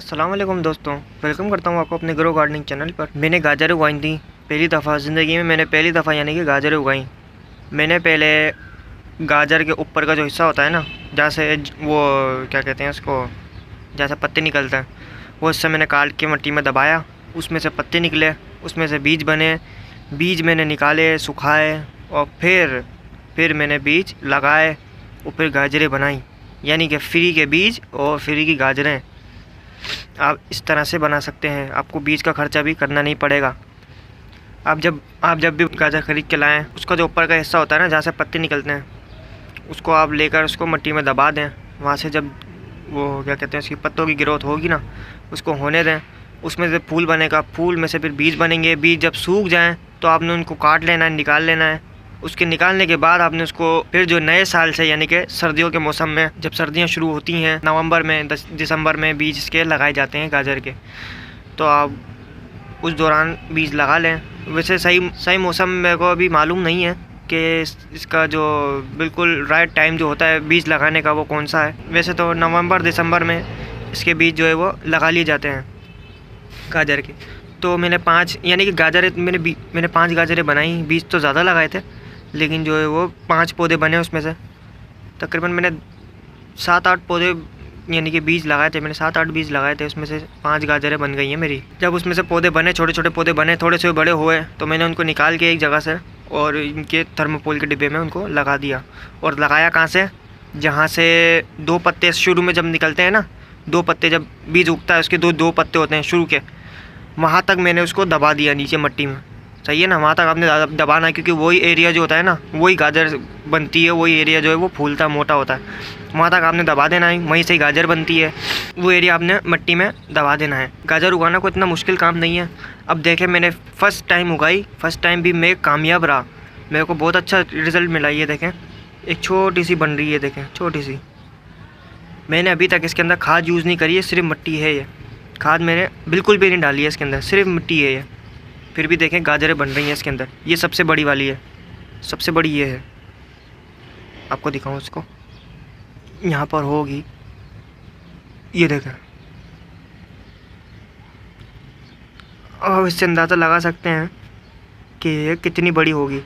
अस्सलाम वालेकुम दोस्तों, वेलकम करता हूँ आपको अपने ग्रो गार्डनिंग चैनल पर। मैंने गाजर उगाई थी पहली दफ़ा ज़िंदगी में। मैंने पहली दफ़ा यानी कि गाजर उगाई। मैंने पहले गाजर के ऊपर का जो हिस्सा होता है ना, जहाँ से वो क्या कहते हैं उसको, जहाँ से पत्ते निकलते हैं, वो हिस्सा मैंने काट के मिट्टी में दबाया। उसमें से पत्ते निकले, उसमें से बीज बने। बीज मैंने निकाले, सुखाए और फिर मैंने बीज लगाए और फिर गाजरें बनाई। यानी कि फ्री के बीज और फ्री की गाजरें आप इस तरह से बना सकते हैं। आपको बीज का खर्चा भी करना नहीं पड़ेगा। आप जब भी गाजर ख़रीद के लाएँ, उसका जो ऊपर का हिस्सा होता है ना, जहाँ से पत्ते निकलते हैं, उसको आप लेकर उसको मिट्टी में दबा दें। वहाँ से जब वो क्या कहते हैं उसकी पत्तों की ग्रोथ होगी ना, उसको होने दें। उसमें से फूल बनेगा, फूल में से फिर बीज बनेंगे। बीज जब सूख जाएँ तो आपने उनको काट लेना है, निकाल लेना है। उसके निकालने के बाद आपने उसको फिर जो नए साल से यानी कि सर्दियों के मौसम में, जब सर्दियाँ शुरू होती हैं नवंबर में, दिसंबर में बीज इसके लगाए जाते हैं गाजर के, तो आप उस दौरान बीज लगा लें। वैसे सही मौसम मेरे को अभी मालूम नहीं है कि इसका जो बिल्कुल राइट टाइम जो होता है बीज लगाने का वो कौन सा है। वैसे तो नवंबर दिसंबर में इसके बीज जो है वो लगा लिए जाते हैं गाजर के। तो मैंने 5 यानी कि मैंने 5 गाजरें बनाई। बीज तो ज़्यादा लगाए थे, लेकिन जो है वो 5 पौधे बने। उसमें से तकरीबन मैंने 7-8 पौधे यानी कि बीज लगाए थे। मैंने 7-8 बीज लगाए थे, उसमें से 5 गाजरें बन गई हैं मेरी। जब उसमें से पौधे बने, छोटे छोटे पौधे बने, थोड़े से बड़े हुए, तो मैंने उनको निकाल के एक जगह से और इनके थर्मोकोल के डिब्बे में उनको लगा दिया। और लगाया कहाँ से, जहाँ से 2 पत्ते शुरू में जब निकलते हैं ना, 2 पत्ते जब बीज उगता है उसके दो पत्ते होते हैं शुरू के, वहाँ तक मैंने उसको दबा दिया नीचे मिट्टी में। सही है ना, वहाँ तक आपने दबाना है, क्योंकि वही एरिया जो होता है ना, वही गाजर बनती है। वही एरिया जो है वो फूलता मोटा होता है, वहाँ तक आपने दबा देना है। वहीं से ही गाजर बनती है, वो एरिया आपने मिट्टी में दबा देना है। गाजर उगाना कोई इतना मुश्किल काम नहीं है। अब देखें, मैंने फ़र्स्ट टाइम उगाई, फ़र्स्ट टाइम भी मैं कामयाब रहा। मेरे को बहुत अच्छा रिज़ल्ट मिला। ये देखें, एक छोटी सी बन रही है, देखें छोटी सी। मैंने अभी तक इसके अंदर खाद यूज़ नहीं करी है, सिर्फ मिट्टी है। ये खाद मैंने बिल्कुल भी नहीं डाली है इसके अंदर, सिर्फ मिट्टी है ये। फिर भी देखें गाजरें बन रही हैं इसके अंदर। ये सबसे बड़ी वाली है, सबसे बड़ी ये है। आपको दिखाऊं इसको, यहाँ पर होगी, ये देखें। अब इससे अंदाज़ा लगा सकते हैं कि ये कितनी बड़ी होगी।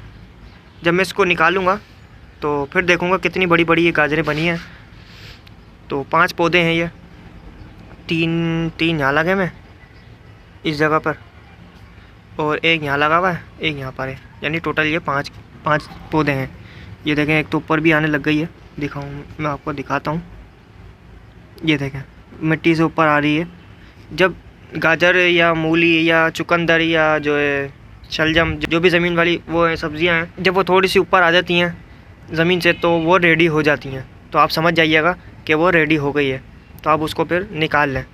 जब मैं इसको निकालूंगा तो फिर देखूंगा कितनी बड़ी बड़ी ये गाजरें बनी हैं। तो 5 पौधे हैं ये, 3 यहाँ लगे मैं इस जगह पर, और एक यहाँ लगा हुआ है, एक यहाँ पर है। यानी टोटल ये 5 पौधे हैं। ये देखें, एक तो ऊपर भी आने लग गई है। दिखाऊँ, मैं आपको दिखाता हूँ। ये देखें, मिट्टी से ऊपर आ रही है। जब गाजर या मूली या चुकंदर या जो है शलजम, जो भी ज़मीन वाली वो सब्ज़ियाँ हैं, जब वो थोड़ी सी ऊपर आ जाती हैं ज़मीन से, तो वो रेडी हो जाती हैं। तो आप समझ जाइएगा कि वो रेडी हो गई है, तो आप उसको फिर निकाल लें।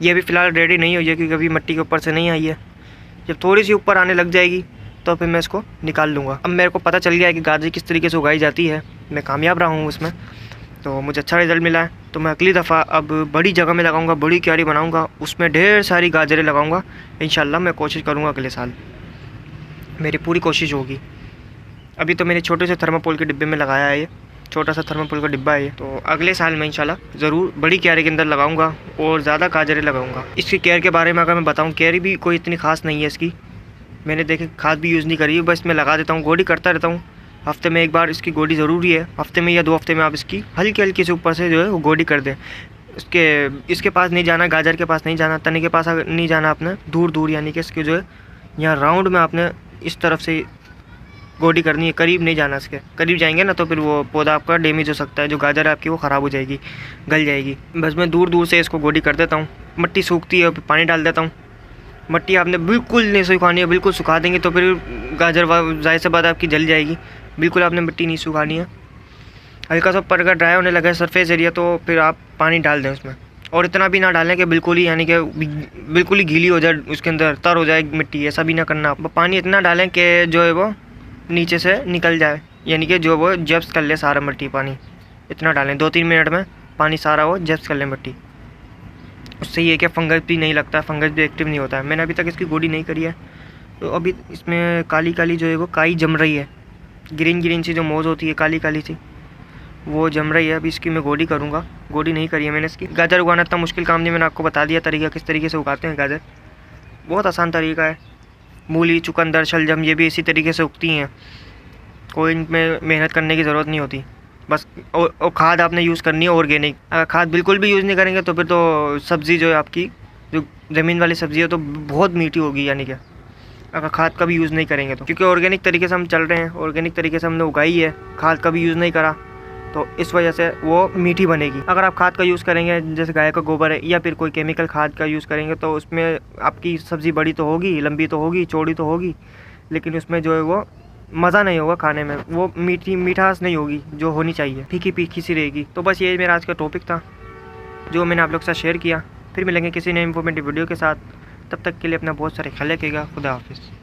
ये भी फ़िलहाल रेडी नहीं हुई है, क्योंकि अभी मिट्टी के ऊपर से नहीं आई है। जब थोड़ी सी ऊपर आने लग जाएगी तो फिर मैं इसको निकाल लूँगा। अब मेरे को पता चल गया है कि गाजर किस तरीके से उगाई जाती है। मैं कामयाब रहा हूँ उसमें, तो मुझे अच्छा रिज़ल्ट मिला है। तो मैं अगली दफ़ा अब बड़ी जगह में लगाऊंगा, बड़ी क्यारी बनाऊंगा, उसमें ढेर सारी गाजरें लगाऊंगा। इंशाल्लाह मैं कोशिश करूँगा, अगले साल मेरी पूरी कोशिश होगी। अभी तो मैंने छोटे से थर्माकोल के डिब्बे में लगाया है, ये छोटा सा थर्माकोल का डिब्बा है ये। तो अगले साल मैं इंशाल्लाह ज़रूर बड़ी क्यारी के अंदर लगाऊंगा और ज़्यादा गाजरें लगाऊंगा। इसकी केयर के बारे में अगर मैं बताऊँ, केयर भी कोई इतनी खास नहीं है इसकी। मैंने देखे खाद भी यूज़ नहीं करी है, बस मैं लगा देता हूँ, गोडी करता रहता हूँ। हफ्ते में एक बार इसकी गोडी ज़रूरी है, हफ्ते में या 2 हफ्ते में आप इसकी हल्की हल्की से ऊपर से जो है वो गोडी कर दें। इसके पास नहीं जाना, गाजर के पास नहीं जाना, तने के पास नहीं जाना आपने, दूर दूर, यानी कि इसके जो है यहाँ राउंड में आपने इस तरफ से गोडी करनी है। करीब नहीं जाना, इसके करीब जाएंगे ना तो फिर वो पौधा आपका डैमेज हो सकता है। जो गाजर है आपकी वो ख़राब हो जाएगी, गल जाएगी। बस मैं दूर दूर से इसको गोडी कर देता हूँ। मिट्टी सूखती है, पानी डाल देता हूँ। मिट्टी आपने बिल्कुल नहीं सुखानी है, बिल्कुल सुखा देंगे तो फिर गाजर ज़ाहिर सी बात आपकी जल जाएगी। बिल्कुल आपने मिट्टी नहीं सुखानी है। हल्का सा ऊपर का ड्राई होने लगा है सरफेस एरिया, तो फिर आप पानी डाल दें उसमें। और इतना भी ना डालें कि बिल्कुल ही, यानी कि बिल्कुल ही गीली हो जाए, उसके अंदर तर हो जाए मिट्टी, ऐसा भी ना करना। पानी इतना डालें कि जो है वो नीचे से निकल जाए, यानी कि जो वो जब्स कर ले सारा मिट्टी। पानी इतना डालें, 2-3 मिनट में पानी सारा वो जब्स कर ले मिट्टी। उससे ये कि फंगस भी नहीं लगता, फंगस भी एक्टिव नहीं होता है। मैंने अभी तक इसकी गोडी नहीं करी है, तो अभी इसमें काली काली जो है वो काई जम रही है, ग्रीन ग्रीन सी जो मोज़ होती है काली काली सी, वो जम रही है। अभी इसकी मैं गोडी करूँगा। गोडी नहीं करी है मैंने इसकी। गाजर उगाना इतना मुश्किल काम नहीं, मैंने आपको बता दिया तरीका किस तरीके से उगाते हैं गाजर। बहुत आसान तरीका है। मूली, चुकंदर, शलजम ये भी इसी तरीके से उगती हैं। कोई इनमें मेहनत करने की ज़रूरत नहीं होती। बस और खाद आपने यूज़ करनी है ऑर्गेनिक। अगर खाद बिल्कुल भी यूज़ नहीं करेंगे तो फिर तो सब्ज़ी जो है आपकी, जो ज़मीन वाली सब्ज़ी है, तो बहुत मीठी होगी। यानी कि अगर खाद का भी यूज़ नहीं करेंगे तो, क्योंकि ऑर्गेनिक तरीके से हम चल रहे हैं, ऑर्गेनिक तरीके से हमने उगाई है, खाद का भी यूज़ नहीं करा, तो इस वजह से वो मीठी बनेगी। अगर आप खाद का यूज़ करेंगे, जैसे गाय का गोबर है या फिर कोई केमिकल खाद का यूज़ करेंगे, तो उसमें आपकी सब्ज़ी बड़ी तो होगी, लंबी तो होगी, चौड़ी तो होगी, लेकिन उसमें जो है वो मज़ा नहीं होगा खाने में। वो मिठास नहीं होगी जो होनी चाहिए, फीकी फीकी सी रहेगी। तो बस ये मेरा आज का टॉपिक था जो मैंने आप लोग के साथ शेयर किया। फिर मिलेंगे किसी नए इंफॉर्मेटिव वीडियो के साथ। तब तक के लिए अपना बहुत सारे ख्याल रखिएगा। खुदा हाफिज़।